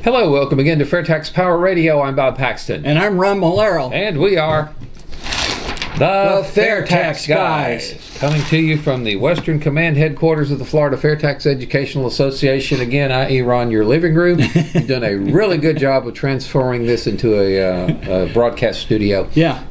Hello, welcome again to FAIRtax Power Radio. I'm Bob Paxton. And I'm Ron Malero. And we are the FAIRtax Guys. Coming to you from the Western Command headquarters of the Florida FAIRtax Educational Association. Again, i.e. Ron, your living room. You've done a really good job of transforming this into a broadcast studio. Yeah,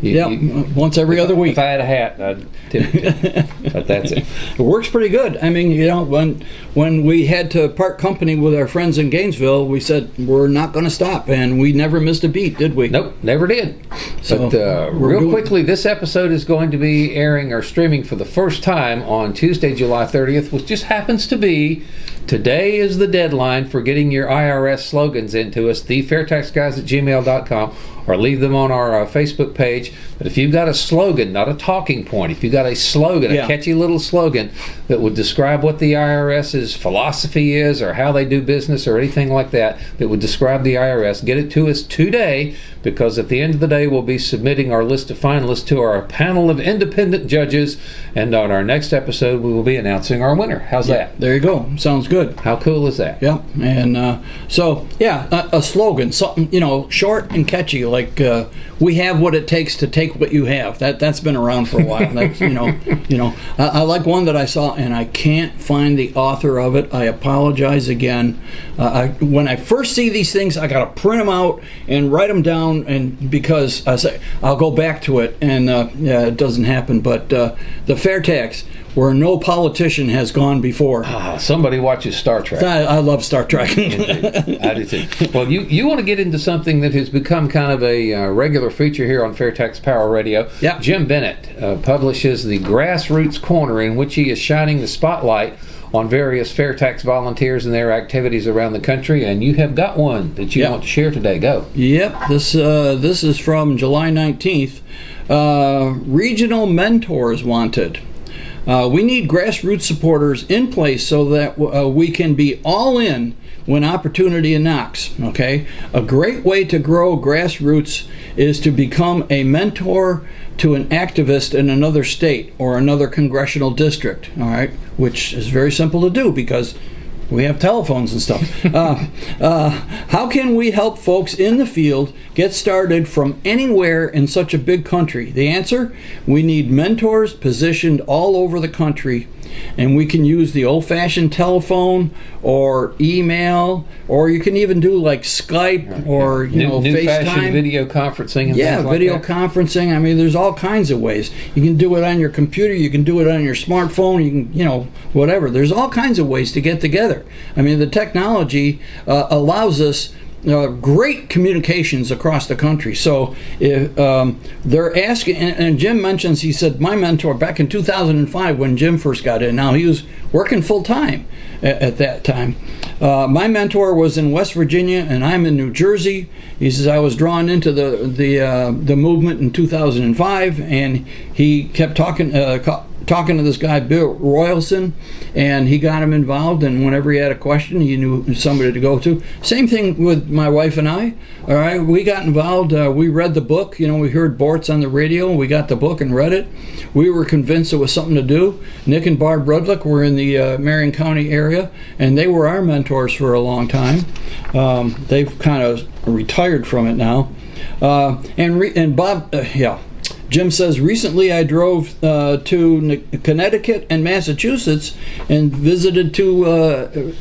once every other week. If I had a hat, I'd tip it. But that's it. It works pretty good. I mean, you know, when we had to part company with our friends in Gainesville, we said we're not going to stop, and we never missed a beat, did we? Nope, never did. So, but real quickly, this episode is going to be airing or streaming for the first time on Tuesday, July 30th, which just happens to be today is the deadline for getting your IRS slogans into us, thefairtaxguys@gmail.com, or leave them on our Facebook page. But if you've got a slogan, not a talking point, if you've got a slogan, a catchy little slogan that would describe what the IRS's philosophy is or how they do business or anything like that, that would describe the IRS, get it to us today, because at the end of the day we'll be submitting our list of finalists to our panel of independent judges, and on our next episode we will be announcing our winner. How's that? There you go. Sounds good. How cool is that? Yeah, and a slogan, something, you know, short and catchy, like we have what it takes to take what you have. That's been around for a while. That's, you know, I like one that I saw, and I can't find the author of it. I apologize again. When I first see these things, I gotta print them out and write them down, and because I say I'll go back to it, and it doesn't happen. But the FAIRtax, where no politician has gone before. Somebody watches Star Trek. I love Star Trek. I do too. Well, you want to get into something that has become kind of a regular feature here on FAIRtax Power Radio. Yeah. Jim Bennett publishes the Grassroots Corner, in which he is shining the spotlight on various FAIRtax volunteers and their activities around the country, and you have got one that you want to share today. Go. Yep. This is from July 19th. Regional mentors wanted. We need grassroots supporters in place so that we can be all in when opportunity knocks. Okay, a great way to grow grassroots is to become a mentor to an activist in another state or another congressional district. All right, which is very simple to do because we have telephones and stuff. How can we help folks in the field get started from anywhere in such a big country? The answer? We need mentors positioned all over the country, and we can use the old-fashioned telephone or email, or you can even do like Skype or new FaceTime. Video conferencing and things like video that. Conferencing. I mean, there's all kinds of ways. You can do it on your computer, you can do it on your smartphone, you can, whatever. There's all kinds of ways to get together. I mean, the technology allows us great communications across the country. So if they're asking, and Jim mentions, he said, my mentor back in 2005 when Jim first got in, now he was working full-time at that time. My mentor was in West Virginia and I'm in New Jersey. He says, I was drawn into the movement in 2005, and he kept talking to this guy Bill Royalson, and he got him involved, and whenever he had a question he knew somebody to go to. Same thing with my wife and I. All right, we got involved. We read the book. We heard Bortz on the radio, we got the book and read it. We were convinced it was something to do. Nick and Barb Rudlick were in the Marion County area, and they were our mentors for a long time. They've kind of retired from it now. And Bob, Jim says, recently I drove to Connecticut and Massachusetts and visited two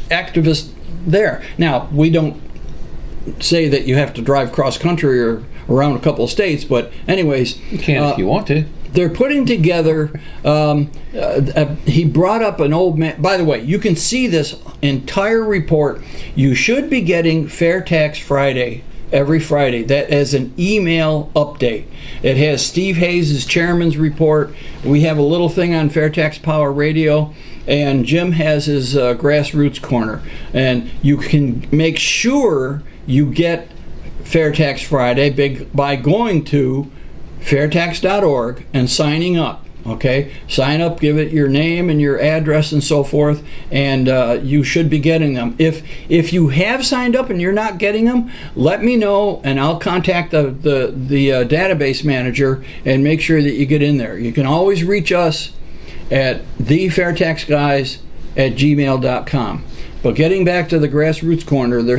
activists there. Now, we don't say that you have to drive cross country or around a couple of states, but anyways. You can if you want to. They're putting together, he brought up an old man. By the way, you can see this entire report. You should be getting FAIRtax Friday every Friday. That as an email update. It has Steve Hayes' chairman's report. We have a little thing on FAIRtax Power Radio, and Jim has his Grassroots Corner. And you can make sure you get FAIRtax Friday by going to fairtax.org and signing up. Okay, sign up, give it your name and your address and so forth, and you should be getting them. If you have signed up and you're not getting them, let me know and I'll contact the database manager and make sure that you get in there. You can always reach us at thefairtaxguys@gmail.com. But getting back to the Grassroots Corner, they're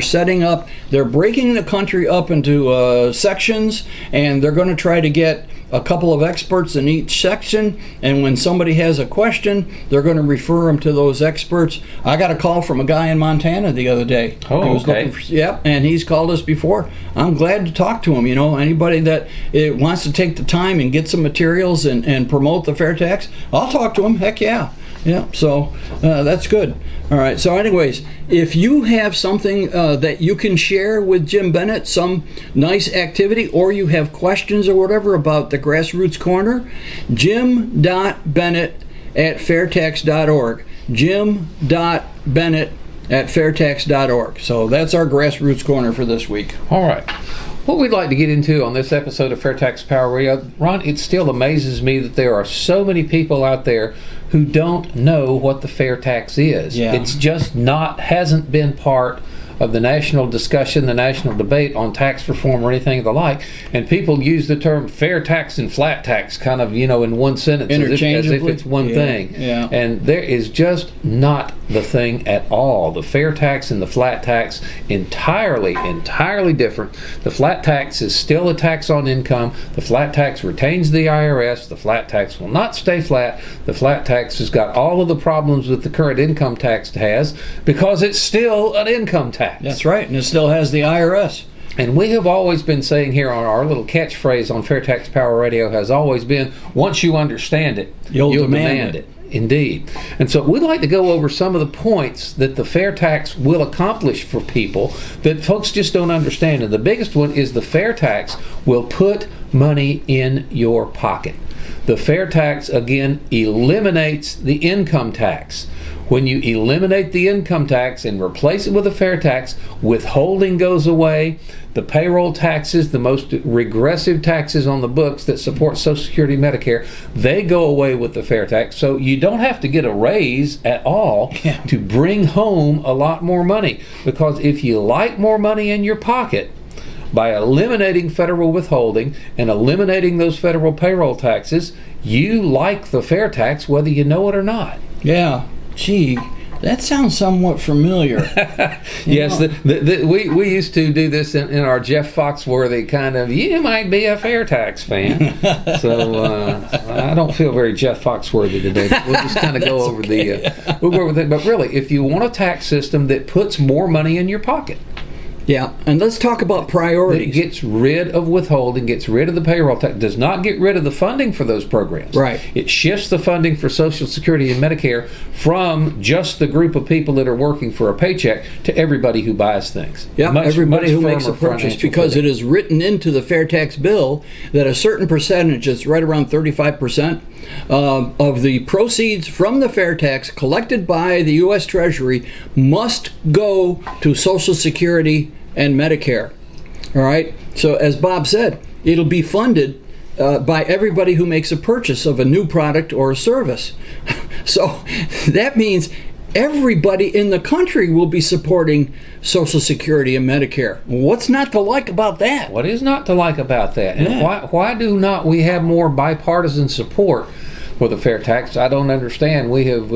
breaking the country up into sections, and they're going to try to get a couple of experts in each section, and when somebody has a question, they're going to refer them to those experts. I got a call from a guy in Montana the other day. Oh, okay. And he's called us before. I'm glad to talk to him. Anybody that wants to take the time and get some materials and promote the FAIRtax, I'll talk to him. Heck yeah. Yeah, so that's good. All right, so anyways, if you have something that you can share with Jim Bennett, some nice activity, or you have questions or whatever about the Grassroots Corner, jim.bennett@fairtax.org. jim.bennett@fairtax.org. So that's our Grassroots Corner for this week. All right. What we'd like to get into on this episode of FAIRtax Power Radio, Ron, it still amazes me that there are so many people out there who don't know what the FAIRtax is. Yeah. It's just hasn't been part of the national discussion, the national debate on tax reform or anything of the like. And people use the term fair tax and flat tax kind of, in one sentence as if it's one thing. Yeah. And there is just not the thing at all. The fair tax and the flat tax, entirely different. The flat tax is still a tax on income. The flat tax retains the IRS. The flat tax will not stay flat. The flat tax has got all of the problems that the current income tax has because it's still an income tax. That's right, and it still has the IRS. And we have always been saying here on our little catchphrase on FAIRtax Power Radio has always been, once you understand it, you'll demand it. Indeed. And so we'd like to go over some of the points that the fair tax will accomplish for people that folks just don't understand. And the biggest one is the fair tax will put money in your pocket. The fair tax, again, eliminates the income tax. When you eliminate the income tax and replace it with a fair tax, withholding goes away. The payroll taxes, the most regressive taxes on the books that support Social Security and Medicare, they go away with the fair tax. So you don't have to get a raise at all to bring home a lot more money. Because if you like more money in your pocket, by eliminating federal withholding and eliminating those federal payroll taxes, you like the fair tax whether you know it or not. Yeah. Gee, that sounds somewhat familiar. Yes, we used to do this in our Jeff Foxworthy kind of, you might be a FAIRtax fan. So I don't feel very Jeff Foxworthy today. We'll just kind of go over we'll go over that. But really, if you want a tax system that puts more money in your pocket, yeah, and let's talk about priorities. It gets rid of withholding, gets rid of the payroll tax, does not get rid of the funding for those programs. Right. It shifts the funding for Social Security and Medicare from just the group of people that are working for a paycheck to everybody who buys things. Yeah, everybody who makes a purchase, because it is written into the fair tax bill that a certain percentage, it's right around 35%, of the proceeds from the fair tax collected by the U.S. Treasury must go to Social Security and Medicare. All right? So as Bob said, it'll be funded by everybody who makes a purchase of a new product or a service. So that means everybody in the country will be supporting Social Security and Medicare. What's not to like about that? What is not to like about that? And why do not we have more bipartisan support for the fair tax? I don't understand. We have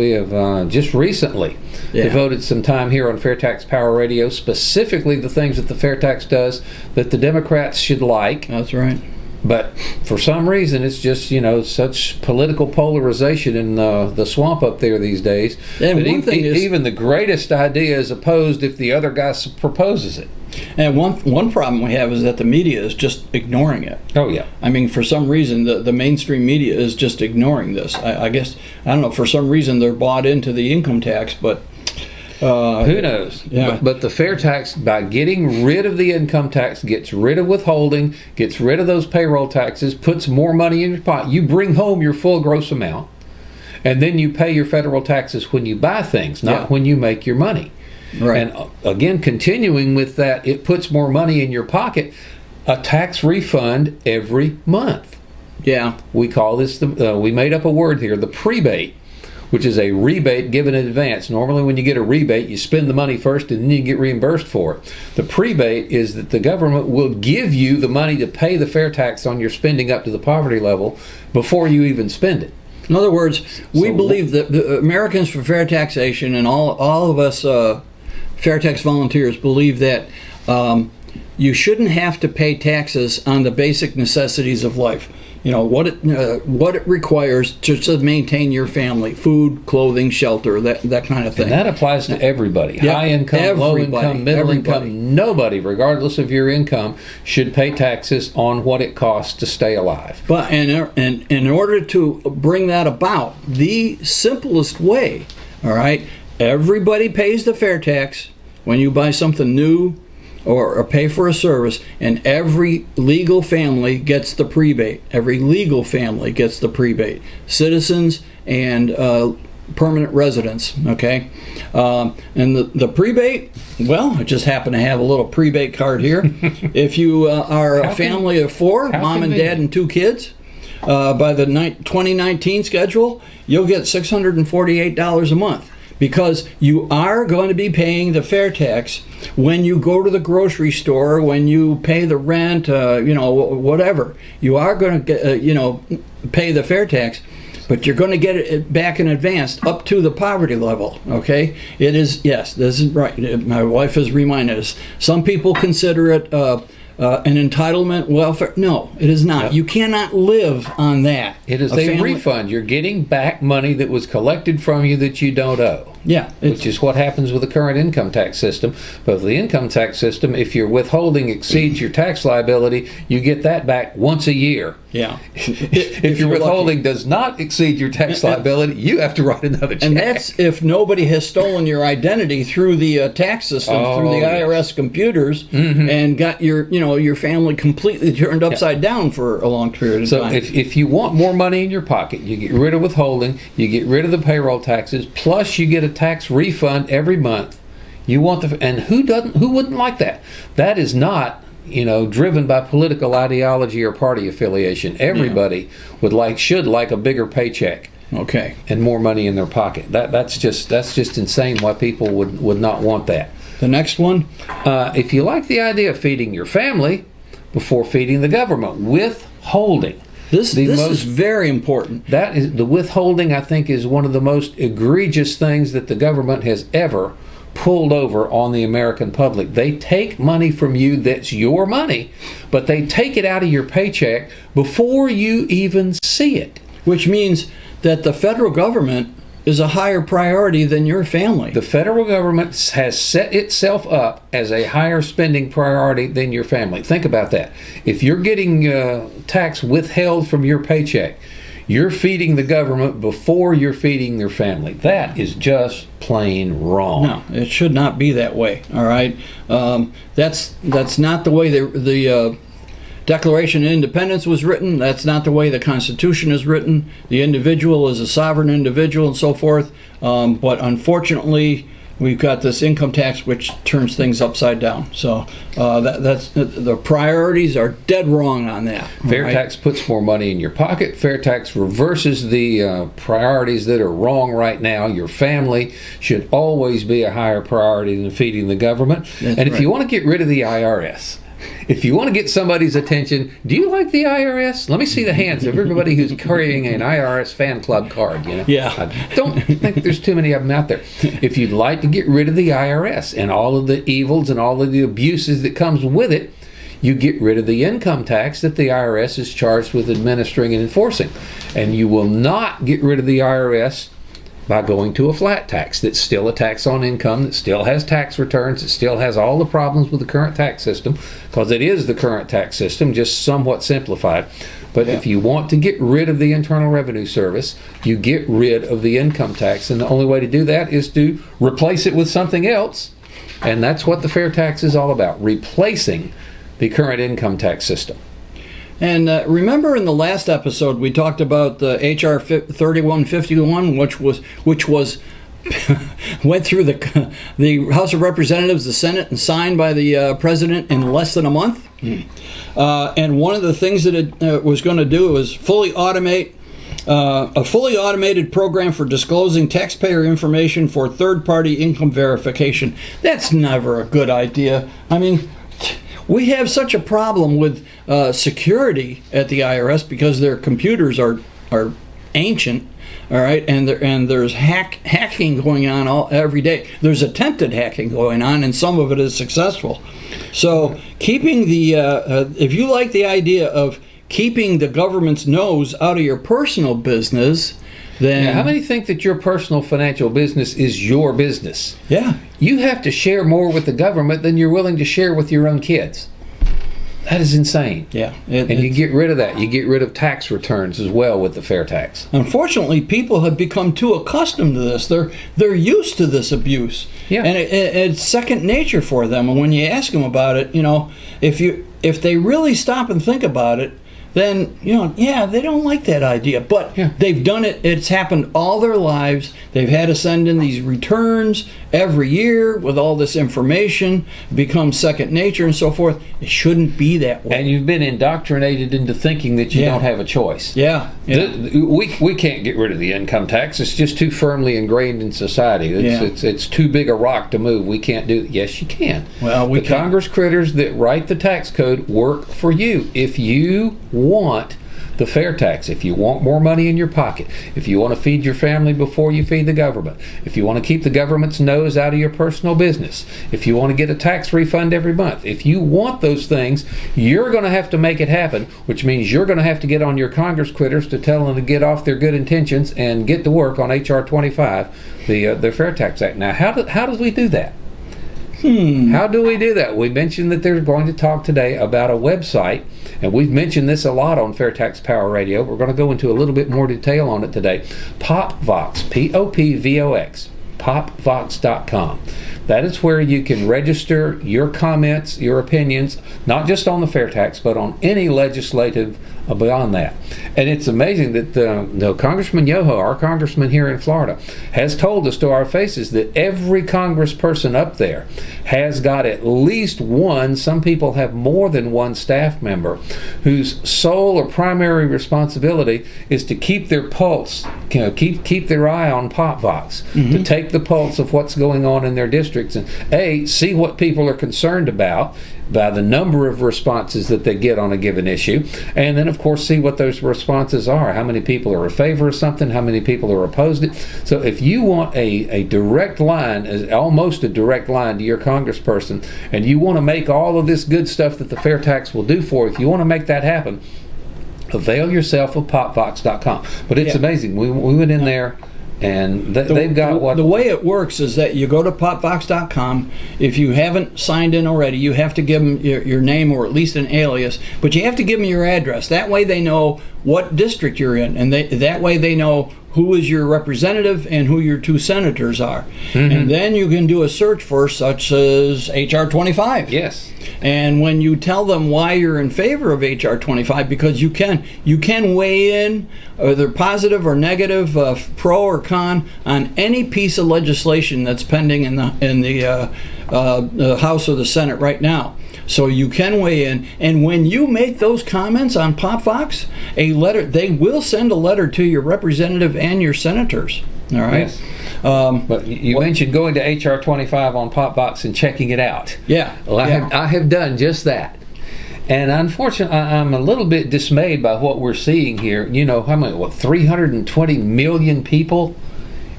just recently devoted some time here on FAIRtax Power Radio, specifically the things that the fair tax does that the Democrats should like. That's right. But for some reason, it's just, such political polarization in the swamp up there these days. And one thing is, even the greatest idea is opposed if the other guy proposes it. And one problem we have is that the media is just ignoring it. Oh, yeah. I mean, for some reason, the mainstream media is just ignoring this. I guess, I don't know, for some reason they're bought into the income tax, but... who knows? Yeah. But the fair tax, by getting rid of the income tax, gets rid of withholding, gets rid of those payroll taxes, puts more money in your pot. You bring home your full gross amount, and then you pay your federal taxes when you buy things, not when you make your money. Right. And again, continuing with that, it puts more money in your pocket, a tax refund every month. Yeah. We call this, we made up a word here, the prebate, which is a rebate given in advance. Normally when you get a rebate, you spend the money first and then you get reimbursed for it. The prebate is that the government will give you the money to pay the fair tax on your spending up to the poverty level before you even spend it. In other words, we believe that the Americans for Fair Taxation and all of us FAIRtax volunteers believe that you shouldn't have to pay taxes on the basic necessities of life. You know, what it requires to maintain your family: food, clothing, shelter, that kind of thing. And that applies to everybody. Yeah, high income, low income, middle everybody. income. Nobody, regardless of your income, should pay taxes on what it costs to stay alive. But and in order to bring that about, the simplest way, all right, everybody pays the fair tax when you buy something new or pay for a service, and every legal family gets the prebate. Every legal family gets the prebate. Citizens and permanent residents, okay? And the prebate, well, I just happen to have a little prebate card here. If you are a family of four, mom and dad and two kids, by the 2019 schedule, you'll get $648 a month. Because you are going to be paying the fair tax when you go to the grocery store, when you pay the rent, whatever. You are going to pay the fair tax, but you're going to get it back in advance up to the poverty level, okay? It is, yes, this is right. My wife has reminded us. Some people consider it an entitlement welfare. No, it is not. Yep. You cannot live on that. It is a refund. You're getting back money that was collected from you that you don't owe. Yeah. Which is what happens with the current income tax system. But with the income tax system, if your withholding exceeds your tax liability, you get that back once a year. Yeah. If your withholding lucky. Does not exceed your tax liability, you have to write another check. And that's if nobody has stolen your identity through the tax system, through the IRS computers, and got your family completely turned upside down for a long period of time. So if you want more money in your pocket, you get rid of withholding, you get rid of the payroll taxes, plus you get a tax refund every month. You want and who wouldn't like that? That is not driven by political ideology or party affiliation. Everybody should like a bigger paycheck. Okay. And more money in their pocket. That's just insane why people would not want that. The next one, if you like the idea of feeding your family before feeding the government, withholding. This is very important. That is the withholding. I think is one of the most egregious things that the government has ever pulled over on the American public. They take money from you that's your money, but they take it out of your paycheck before you even see it. Which means that the federal government is a higher priority than your family. The federal government has set itself up as a higher spending priority than your family. Think about that. If you're getting tax withheld from your paycheck, you're feeding the government before you're feeding their family. That is just plain wrong. No, it should not be that way. All right, that's not the way the Declaration of Independence was written. That's not the way the Constitution is written. The individual is a sovereign individual and so forth. But unfortunately, we've got this income tax which turns things upside down. So that's the priorities are dead wrong on that. FAIRtax puts more money in your pocket. FAIRtax reverses the priorities that are wrong right now. Your family should always be a higher priority than feeding the government. That's and if you want to get rid of the IRS, if you want to get somebody's attention, do you like the IRS? Let me see the hands of everybody who's carrying an IRS fan club card. Yeah. I don't think there's too many of them out there. If you'd like to get rid of the IRS and all of the evils and all of the abuses that comes with it, you get rid of the income tax that the IRS is charged with administering and enforcing. And you will not get rid of the IRS by going to a flat tax that's still a tax on income, that still has tax returns, that still has all the problems with the current tax system, because it is the current tax system, just somewhat simplified. But if you want to get rid of the Internal Revenue Service, you get rid of the income tax, and the only way to do that is to replace it with something else, and that's what the fair tax is all about, replacing the current income tax system. And remember in the last episode we talked about the HR 3151, which was went through the House of Representatives, the Senate, and signed by the President in less than a month. And one of the things that it was going to do was fully automate a fully automated program for disclosing taxpayer information for third-party income verification. That's never a good idea. I mean, we have such a problem with security at the IRS because their computers are ancient. All right, and there's hacking going on every day. There's attempted hacking going on, and some of it is successful. So keeping the if you like the idea of keeping the government's nose out of your personal business, then how many think that your personal financial business is your business? Yeah, you have to share more with the government than you're willing to share with your own kids. That is insane. Yeah. And you get rid of that. You get rid of tax returns as well with the fair tax. Unfortunately, people have become too accustomed to this. They're used to this abuse. Yeah. And it's second nature for them. And when you ask them about it, if they really stop and think about it, then, they don't like that idea. But they've done it. It's happened all their lives. They've had to send in these returns every year with all this information, become second nature and so forth. It shouldn't be that way. And you've been indoctrinated into thinking that you don't have a choice. Yeah. We can't get rid of the income tax. It's just too firmly ingrained in society. It's too big a rock to move. We can't do it. Yes, you can. Well, the Congress critters that write the tax code work for you. If you want the fair tax, if you want more money in your pocket, if you want to feed your family before you feed the government, if you want to keep the government's nose out of your personal business, if you want to get a tax refund every month, if you want those things, you're going to have to make it happen, which means you're going to have to get on your Congress critters to tell them to get off their good intentions and get to work on H.R. 25, the Fair Tax Act. Now, how do we do that? How do we do that? We mentioned that they're going to talk today about a website, and we've mentioned this a lot on FAIRtax Power Radio. We're going to go into a little bit more detail on it today. PopVox, Popvox, popvox.com. That is where you can register your comments, your opinions, not just on the fair tax, but on any legislative beyond that. And it's amazing that Congressman Yoho, our congressman here in Florida, has told us to our faces that every congressperson up there has got at least one, some people have more than one staff member, whose sole or primary responsibility is to keep their pulse, keep their eye on PopVox, to take the pulse of what's going on in their districts and see what people are concerned about by the number of responses that they get on a given issue, and then of course see what those responses are. How many people are in favor of something, how many people are opposed it. So if you want a direct line, almost a direct line to your congressperson, and you want to make all of this good stuff that the fair tax will do for you, if you want to make that happen, avail yourself of popvox.com. But it's amazing. We went in there, and they've got what... The way it works is that you go to popvox.com. If you haven't signed in already, you have to give them your name or at least an alias, but you have to give them your address. That way they know what district you're in, and that way they know who is your representative and who your two senators are. And then you can do a search for such as H.R. 25. Yes. And when you tell them why you're in favor of H.R. 25, because you can weigh in, either positive or negative, pro or con, on any piece of legislation that's pending in the House or the Senate right now. So you can weigh in, and when you make those comments on PopVox, they will send a letter to your representative and your senators. All right. Yes. But you mentioned going to HR 25 on PopVox and checking it out. Yeah. Well, I have done just that. And unfortunately, I'm a little bit dismayed by what we're seeing here. How many? 320 million people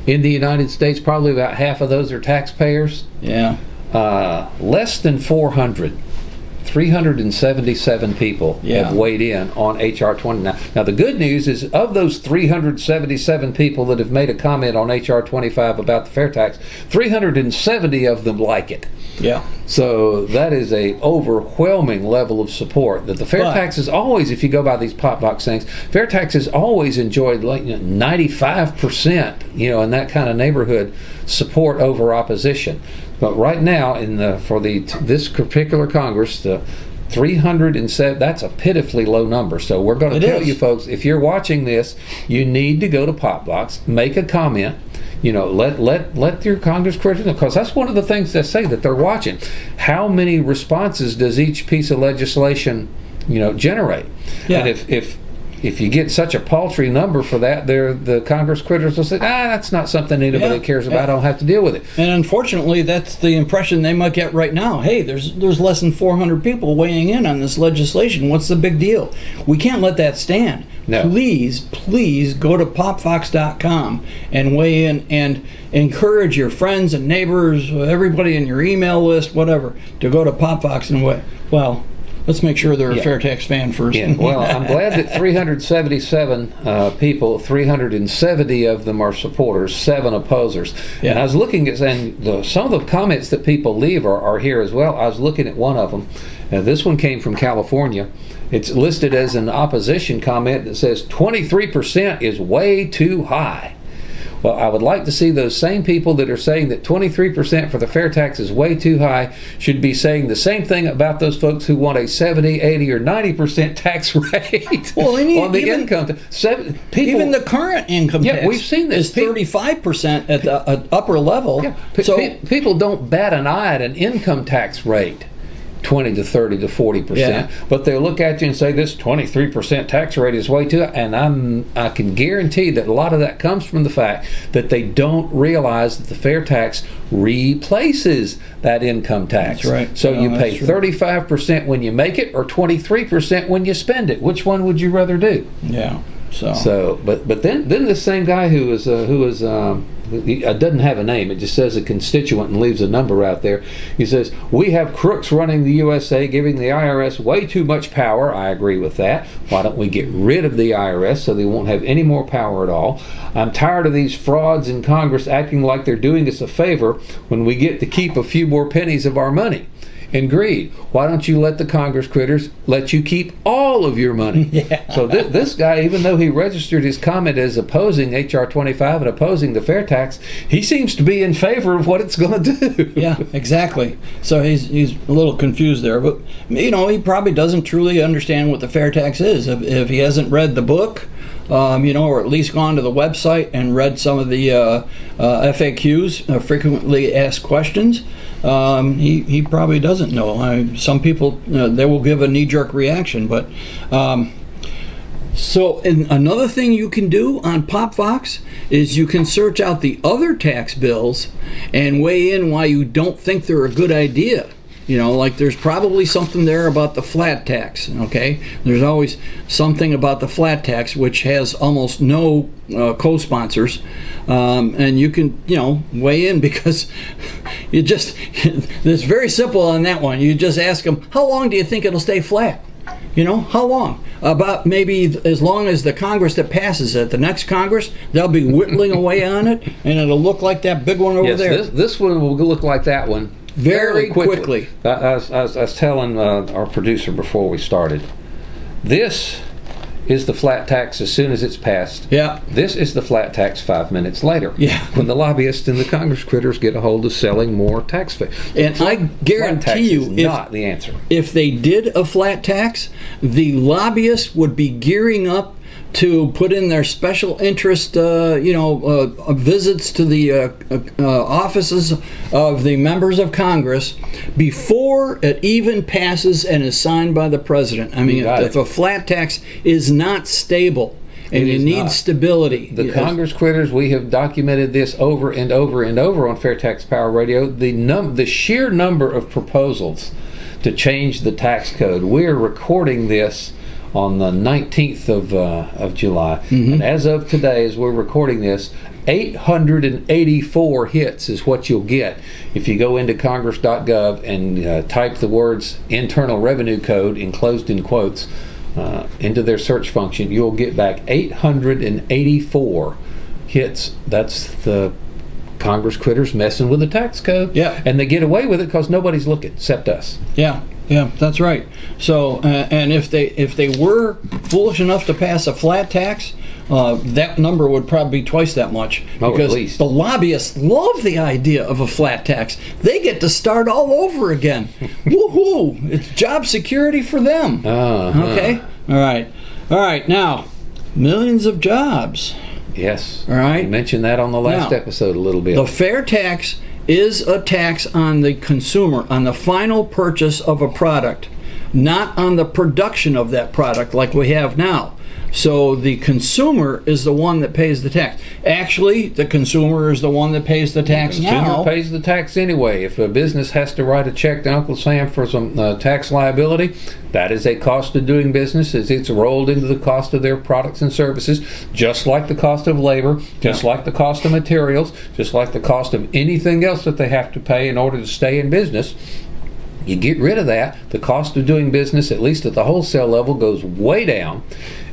in the United States. Probably about half of those are taxpayers. Yeah. Less than 377 people have weighed in on H.R. 29. Now, the good news is, of those 377 people that have made a comment on H.R. 25 about the fair tax, 370 of them like it. Yeah. So that is a overwhelming level of support that the fair tax is always, if you go by these PopVox things, fair tax has always enjoyed 95%, in that kind of neighborhood support over opposition. But right now, this particular Congress, the 307, that's a pitifully low number. So we're going to tell you folks, if you're watching this, you need to go to PopVox, make a comment. Let your Congress critic know, because that's one of the things they say that they're watching. How many responses does each piece of legislation, generate? Yeah. And if if you get such a paltry number for that, the Congress critters will say, that's not something anybody cares about. I don't have to deal with it. And unfortunately, that's the impression they might get right now. Hey, there's less than 400 people weighing in on this legislation. What's the big deal? We can't let that stand. No. Please go to popfox.com and weigh in and encourage your friends and neighbors, everybody in your email list, whatever, to go to popfox and weigh. Well, let's make sure they're a FAIRtax fan first. Yeah. Well, I'm glad that 377 people, 370 of them are supporters, 7 opposers. Yeah. And I was looking at, and some of the comments that people leave are here as well. I was looking at one of them. This one came from California. It's listed as an opposition comment that says 23% is way too high. Well, I would like to see those same people that are saying that 23% for the fair tax is way too high should be saying the same thing about those folks who want a 70, 80, or 90% tax rate on the income tax. Even the current income tax we've seen this. Is 35% at the upper level. Yeah. So people don't bat an eye at an income tax rate. 20 to 30 to 40%, but they look at you and say this 23% tax rate is way too high, and I can guarantee that a lot of that comes from the fact that they don't realize that the fair tax replaces that income tax. That's right. So you pay 35% when you make it, or 23% when you spend it. Which one would you rather do? Yeah. But then this same guy who doesn't have a name, it just says a constituent and leaves a number out there. He says, we have crooks running the USA, giving the IRS way too much power. I agree with that. Why don't we get rid of the IRS so they won't have any more power at all? I'm tired of these frauds in Congress acting like they're doing us a favor when we get to keep a few more pennies of our money. And greed. Why don't you let the Congress critters let you keep all of your money? Yeah. So this guy, even though he registered his comment as opposing H.R. 25 and opposing the fair tax, he seems to be in favor of what it's going to do. Yeah, exactly. So he's a little confused there, but he probably doesn't truly understand what the fair tax is if he hasn't read the book. Or at least gone to the website and read some of the FAQs, frequently asked questions. He probably doesn't know. Some people, they will give a knee-jerk reaction. But another thing you can do on PopFox is you can search out the other tax bills and weigh in why you don't think they're a good idea. Like there's probably something there about the flat tax, okay? There's always something about the flat tax, which has almost no co-sponsors. And you can, weigh in because it's very simple on that one. You just ask them, how long do you think it'll stay flat? How long? About maybe as long as the Congress that passes it. The next Congress, they'll be whittling away on it, and it'll look like that big one over there. This one will look like that one. Very quickly. I was telling our producer before we started, this is the flat tax as soon as it's passed. Yeah. This is the flat tax 5 minutes later. Yeah. When the lobbyists and the Congress critters get a hold of selling more tax. And I guarantee you, not the answer. If they did a flat tax, the lobbyists would be gearing up to put in their special interest, visits to the offices of the members of Congress before it even passes and is signed by the president. I mean, if a flat tax is not stable, and you need stability. The Congress critters, we have documented this over and over and over on FAIRtax Power Radio. The sheer number of proposals to change the tax code. We're recording this on the 19th of July. Mm-hmm. And as of today, as we're recording this, 884 hits is what you'll get if you go into congress.gov and type the words Internal Revenue Code, enclosed in quotes, into their search function. You'll get back 884 hits. That's the Congress critters messing with the tax code. Yeah. And they get away with it because nobody's looking except us. Yeah. Yeah, that's right. So, and if they were foolish enough to pass a flat tax, that number would probably be twice that much. Because at least. The lobbyists love the idea of a flat tax. They get to start all over again. Woohoo! It's job security for them. Okay? All right. Now, millions of jobs. Yes. All right. You mentioned that on the last episode a little bit. The fair tax is a tax on the consumer, on the final purchase of a product, not on the production of that product like we have now. So the consumer is the one that pays the tax. Actually, the consumer is the one that pays the tax The now. consumer pays the tax anyway. If a business has to write a check to Uncle Sam for some tax liability, that is a cost of doing business. It's rolled into the cost of their products and services, just like the cost of labor, just like the cost of materials, just like the cost of anything else that they have to pay in order to stay in business. You get rid of that, the cost of doing business, at least at the wholesale level, goes way down,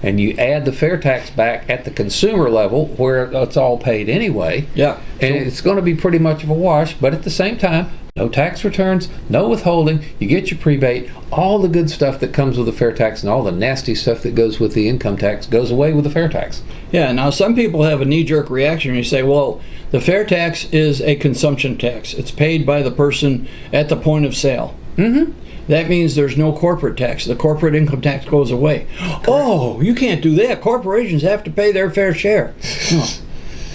and you add the fair tax back at the consumer level where it's all paid anyway. Yeah. And it's going to be pretty much of a wash, but at the same time, no tax returns, no withholding, you get your prebate, all the good stuff that comes with the fair tax and all the nasty stuff that goes with the income tax goes away with the fair tax. Yeah, now some people have a knee-jerk reaction. You say, well, the fair tax is a consumption tax. It's paid by the person at the point of sale. Mm-hmm. That means there's no corporate tax. The corporate income tax goes away. Oh, you can't do that. Corporations have to pay their fair share. No.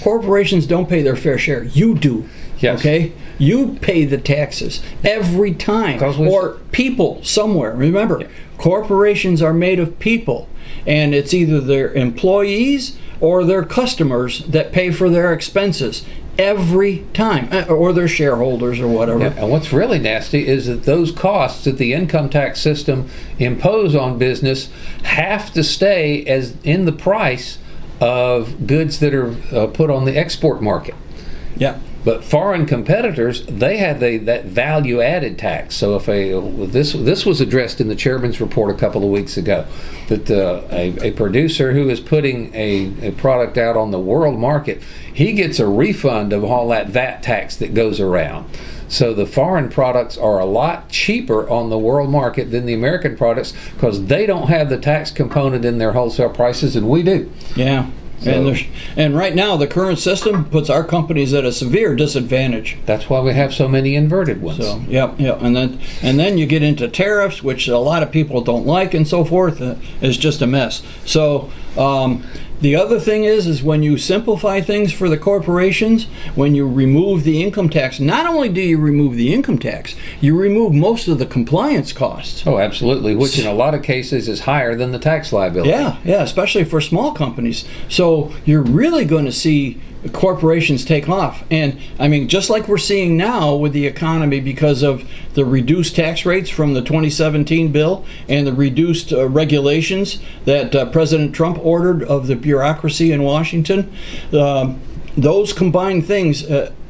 Corporations don't pay their fair share. You do. Yes. Okay? You pay the taxes every time. Or people somewhere. Remember, corporations are made of people. And it's either their employees or their customers that pay for their expenses every time, or their shareholders or whatever. Yeah, and what's really nasty is that those costs that the income tax system impose on business have to stay as in the price of goods that are put on the export market. Yeah. But foreign competitors, they have that value-added tax. So if this was addressed in the chairman's report a couple of weeks ago, that a producer who is putting a product out on the world market, he gets a refund of all that VAT tax that goes around. So the foreign products are a lot cheaper on the world market than the American products because they don't have the tax component in their wholesale prices, and we do. Yeah. So, and right now, the current system puts our companies at a severe disadvantage. That's why we have so many inverted ones. So, and then you get into tariffs, which a lot of people don't like, and so forth. It's just a mess. So, the other thing is when you simplify things for the corporations, when you remove the income tax, not only do you remove the income tax, you remove most of the compliance costs. Oh, absolutely, which in a lot of cases is higher than the tax liability. Yeah, especially for small companies. So you're really going to see corporations take off. And I mean, just like we're seeing now with the economy because of the reduced tax rates from the 2017 bill and the reduced regulations that President Trump ordered of the bureaucracy in Washington, those combined things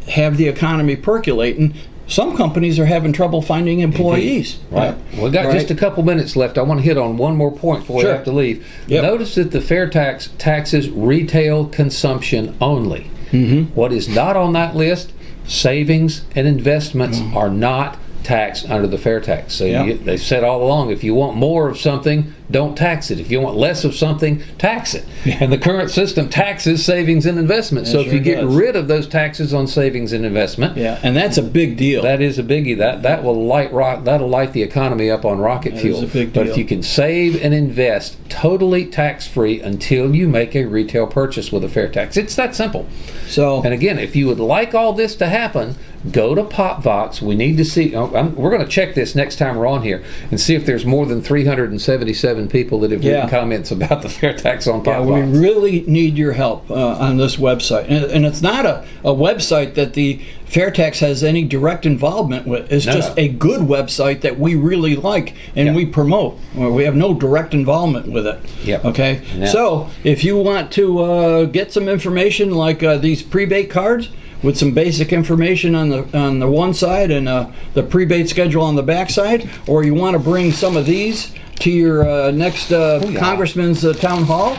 have the economy percolating. Some companies are having trouble finding employees. Right. We've got just a couple minutes left. I want to hit on one more point before we have to leave. Yep. Notice that the fair tax taxes retail consumption only. Mm-hmm. What is not on that list, savings and investments are not taxed under the fair tax. So they've said all along, if you want more of something, don't tax it. If you want less of something, tax it. And the current system taxes savings and investment. So if you get rid of those taxes on savings and investment, and that's a big deal. That is a biggie. That'll light the economy up on rocket fuel. Is a big deal. But if you can save and invest totally tax-free until you make a retail purchase with a fair tax, it's that simple. So, and again, if you would like all this to happen, go to PopVox. We need to see. We're going to check this next time we're on here and see if there's more than 377 people that have written comments about the fair tax on PopVox. We really need your help on this website, and it's not a website that the fair tax has any direct involvement with. It's just a good website that we really like and we promote. We have no direct involvement with it. Yep. Okay. Yep. So if you want to get some information like these prebate cards with some basic information on the one side and the prebate schedule on the back side, or you want to bring some of these to your next congressman's town hall,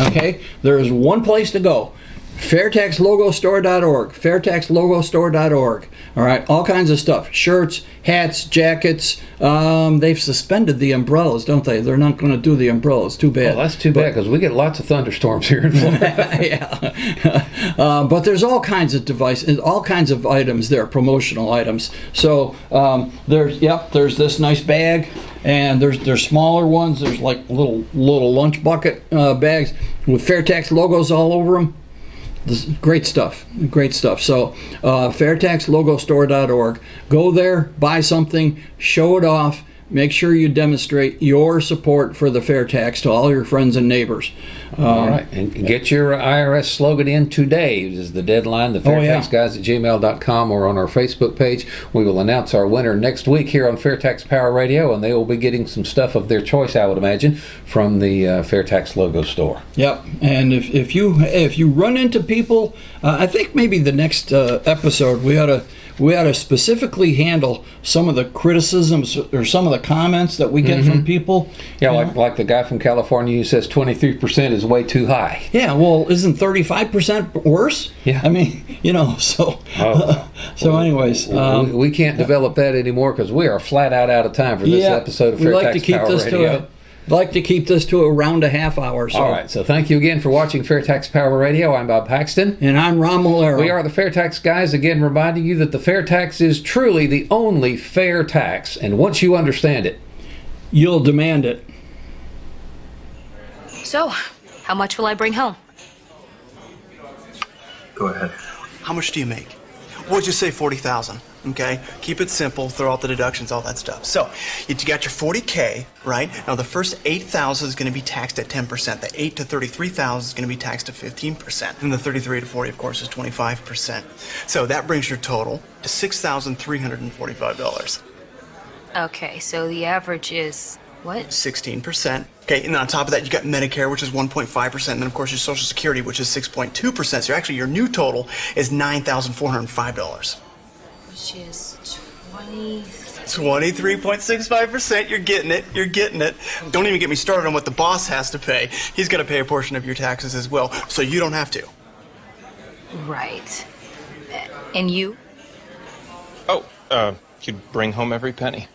okay, there's one place to go. FairtaxLogoStore.org. FairtaxLogoStore.org. All right, all kinds of stuff. Shirts, hats, jackets. They've suspended the umbrellas, don't they? They're not going to do the umbrellas. Too bad. Well, that's too bad because we get lots of thunderstorms here in Florida. But there's all kinds of devices, all kinds of items there, promotional items. So there's this nice bag, and there's smaller ones. There's like little lunch bucket bags with fair tax logos all over them. This is great stuff. So FairtaxLogoStore.org. Go there, buy something, show it off. make sure you demonstrate your support for the fair tax to all your friends and neighbors. All right. And get your IRS slogan in today is the deadline, the FAIRtaxGuys@gmail.com, or on our Facebook page. We will announce our winner next week here on FAIRtax Power Radio, and they will be getting some stuff of their choice, I would imagine, from the FAIRtax logo store. Yep. And if you run into people, I think maybe the next episode we ought to specifically handle some of the criticisms or some of the comments that we get from people. Yeah, like the guy from California who says 23% is way too high. Yeah, well, isn't 35% worse? Yeah. I mean, so anyways. We can't develop that anymore because we are flat out of time for this episode of FAIRtax Power Radio. I'd like to keep this to around a half hour. So. All right, so thank you again for watching FAIRtax Power Radio. I'm Bob Paxton. And I'm Ron Malero. We are the FAIRtax Guys, again reminding you that the fair tax is truly the only fair tax. And once you understand it, you'll demand it. So, how much will I bring home? Go ahead. How much do you make? We'll just say 40,000. Okay, keep it simple. Throw out the deductions, all that stuff. So, you got your 40K, right? Now the first 8,000 is going to be taxed at 10%. The 8 to 33,000 is going to be taxed at 15%, and the 33 to 40, of course, is 25%. So that brings your total to $6,345. Okay, so the average is what? 16%. Okay, and then on top of that, you got Medicare, which is 1.5%, and then of course your Social Security, which is 6.2%. So actually, your new total is $9,405. Which is 23.65%. You're getting it. You're getting it. Don't even get me started on what the boss has to pay. He's got to pay a portion of your taxes as well, so you don't have to. Right. And you? Oh, you'd bring home every penny.